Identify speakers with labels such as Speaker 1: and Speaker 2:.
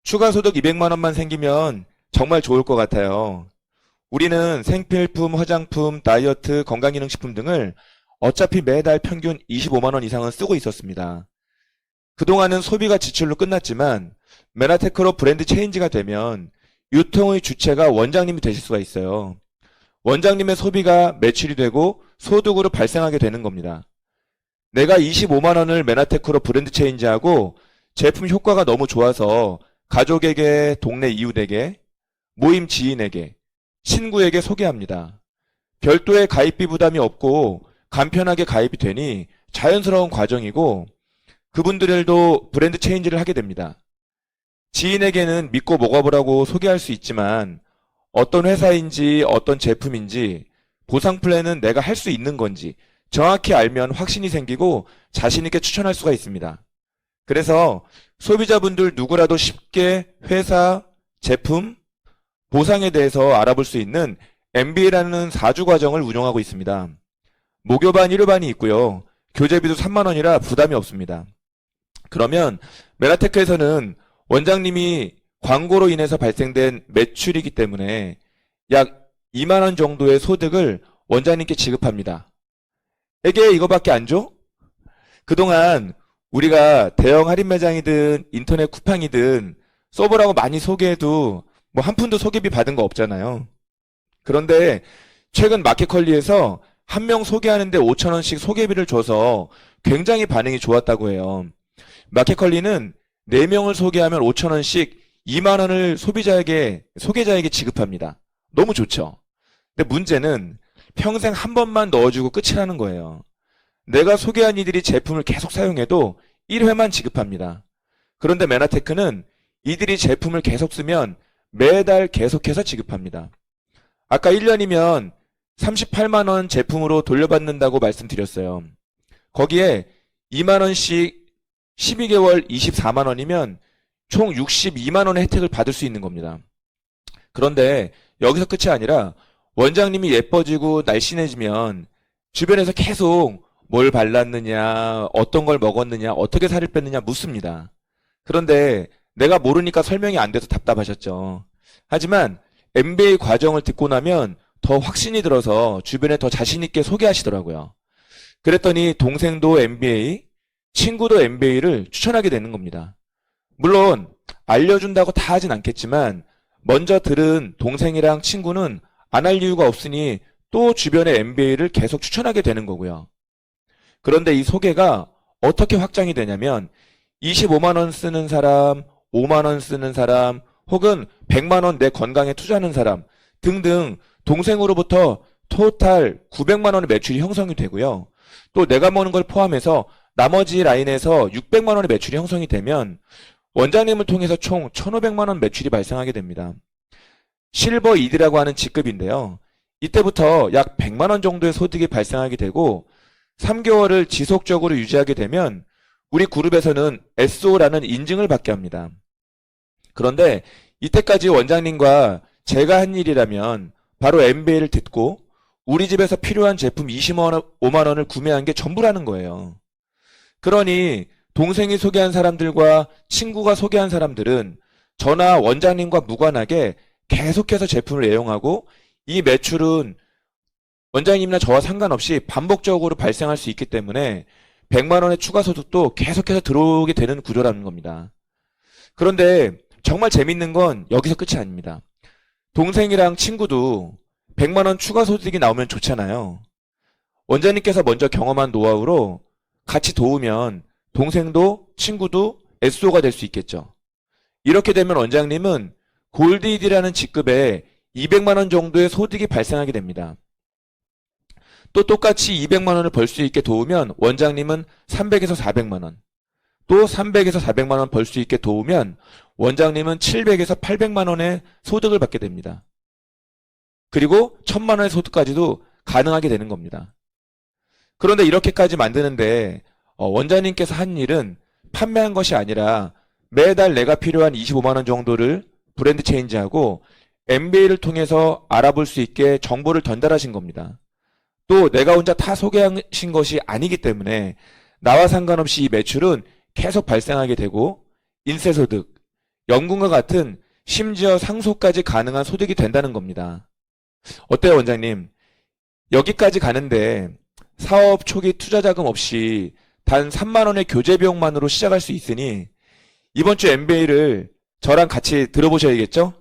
Speaker 1: 추가 소득 200만 원만 생기면 정말 좋을 것 같아요. 우리는 생필품, 화장품, 다이어트, 건강기능식품 등을 어차피 매달 평균 25만 원 이상은 쓰고 있었습니다. 그동안은 소비가 지출로 끝났지만 메나테크로 브랜드 체인지가 되면 유통의 주체가 원장님이 되실 수가 있어요. 원장님의 소비가 매출이 되고 소득으로 발생하게 되는 겁니다. 내가 25만 원을 메나테크로 브랜드 체인지하고 제품 효과가 너무 좋아서 가족에게, 동네 이웃에게, 모임 지인에게, 친구에게 소개합니다. 별도의 가입비 부담이 없고 간편하게 가입이 되니 자연스러운 과정이고 그분들도 브랜드 체인지를 하게 됩니다. 지인에게는 믿고 먹어보라고 소개할 수 있지만 어떤 회사인지 어떤 제품인지 보상 플랜은 내가 할 수 있는 건지 정확히 알면 확신이 생기고 자신있게 추천할 수가 있습니다. 그래서 소비자분들 누구라도 쉽게 회사, 제품, 보상에 대해서 알아볼 수 있는 MBA라는 4주 과정을 운영하고 있습니다. 모교반 1호반이 있고요. 교재비도 3만 원이라 부담이 없습니다. 그러면 메나테크에서는 원장님이 광고로 인해서 발생된 매출이기 때문에 약 2만 원 정도의 소득을 원장님께 지급합니다. 에게 이거밖에 안 줘? 그동안 우리가 대형 할인 매장이든 인터넷 쿠팡이든 써보라고 많이 소개해도 뭐 한 푼도 소개비 받은 거 없잖아요. 그런데 최근 마켓컬리에서 한 명 소개하는데 5천 원씩 소개비를 줘서 굉장히 반응이 좋았다고 해요. 마켓컬리는 4명을 소개하면 5천 원씩 2만 원을 소개자에게 지급합니다. 너무 좋죠. 근데 문제는 평생 한 번만 넣어주고 끝이라는 거예요. 내가 소개한 이들이 제품을 계속 사용해도 1회만 지급합니다. 그런데 메나테크는 이들이 제품을 계속 쓰면 매달 계속해서 지급합니다. 아까 1년이면 38만 원 제품으로 돌려받는다고 말씀드렸어요. 거기에 2만 원씩 12개월 24만 원이면 총 62만 원의 혜택을 받을 수 있는 겁니다. 그런데 여기서 끝이 아니라 원장님이 예뻐지고 날씬해지면 주변에서 계속 뭘 발랐느냐, 어떤 걸 먹었느냐, 어떻게 살을 뺐느냐 묻습니다. 그런데 내가 모르니까 설명이 안 돼서 답답하셨죠. 하지만 MBA 과정을 듣고 나면 더 확신이 들어서 주변에 더 자신 있게 소개하시더라고요. 그랬더니 동생도 MBA, 친구도 MBA를 추천하게 되는 겁니다. 물론 알려준다고 다 하진 않겠지만 먼저 들은 동생이랑 친구는 안 할 이유가 없으니 또 주변에 MBA를 계속 추천하게 되는 거고요. 그런데 이 소개가 어떻게 확장이 되냐면 25만 원 쓰는 사람, 5만 원 쓰는 사람, 혹은 100만 원 내 건강에 투자하는 사람 등등 동생으로부터 토탈 900만 원의 매출이 형성이 되고요. 또 내가 먹는 걸 포함해서 나머지 라인에서 600만 원의 매출이 형성이 되면 원장님을 통해서 총 1,500만 원 매출이 발생하게 됩니다. 실버 2D라고 하는 직급인데요. 이때부터 약 100만 원 정도의 소득이 발생하게 되고 3개월을 지속적으로 유지하게 되면 우리 그룹에서는 SO라는 인증을 받게 합니다. 그런데 이때까지 원장님과 제가 한 일이라면 바로 MBA를 듣고 우리 집에서 필요한 제품 25만 원을 구매한 게 전부라는 거예요. 그러니 동생이 소개한 사람들과 친구가 소개한 사람들은 저나 원장님과 무관하게 계속해서 제품을 애용하고 이 매출은 원장님이나 저와 상관없이 반복적으로 발생할 수 있기 때문에 100만 원의 추가 소득도 계속해서 들어오게 되는 구조라는 겁니다. 그런데 정말 재밌는 건 여기서 끝이 아닙니다. 동생이랑 친구도 100만 원 추가 소득이 나오면 좋잖아요. 원장님께서 먼저 경험한 노하우로 같이 도우면 동생도 친구도 SO가 될 수 있겠죠. 이렇게 되면 원장님은 골드2D라는 직급에 200만 원 정도의 소득이 발생하게 됩니다. 또 똑같이 200만 원을 벌 수 있게 도우면 원장님은 300에서 400만 원, 또 300에서 400만 원 벌 수 있게 도우면 원장님은 700에서 800만 원의 소득을 받게 됩니다. 그리고 1000만 원의 소득까지도 가능하게 되는 겁니다. 그런데 이렇게까지 만드는데 원장님께서 한 일은 판매한 것이 아니라 매달 내가 필요한 25만 원 정도를 브랜드 체인지하고 MBA를 통해서 알아볼 수 있게 정보를 전달하신 겁니다. 또 내가 혼자 다 소개하신 것이 아니기 때문에 나와 상관없이 이 매출은 계속 발생하게 되고 인세소득, 연금과 같은 심지어 상속까지 가능한 소득이 된다는 겁니다. 어때요, 원장님? 여기까지 가는데 사업 초기 투자 자금 없이 단 3만 원의 교재 비용만으로 시작할 수 있으니 이번 주 MBA를 저랑 같이 들어보셔야겠죠?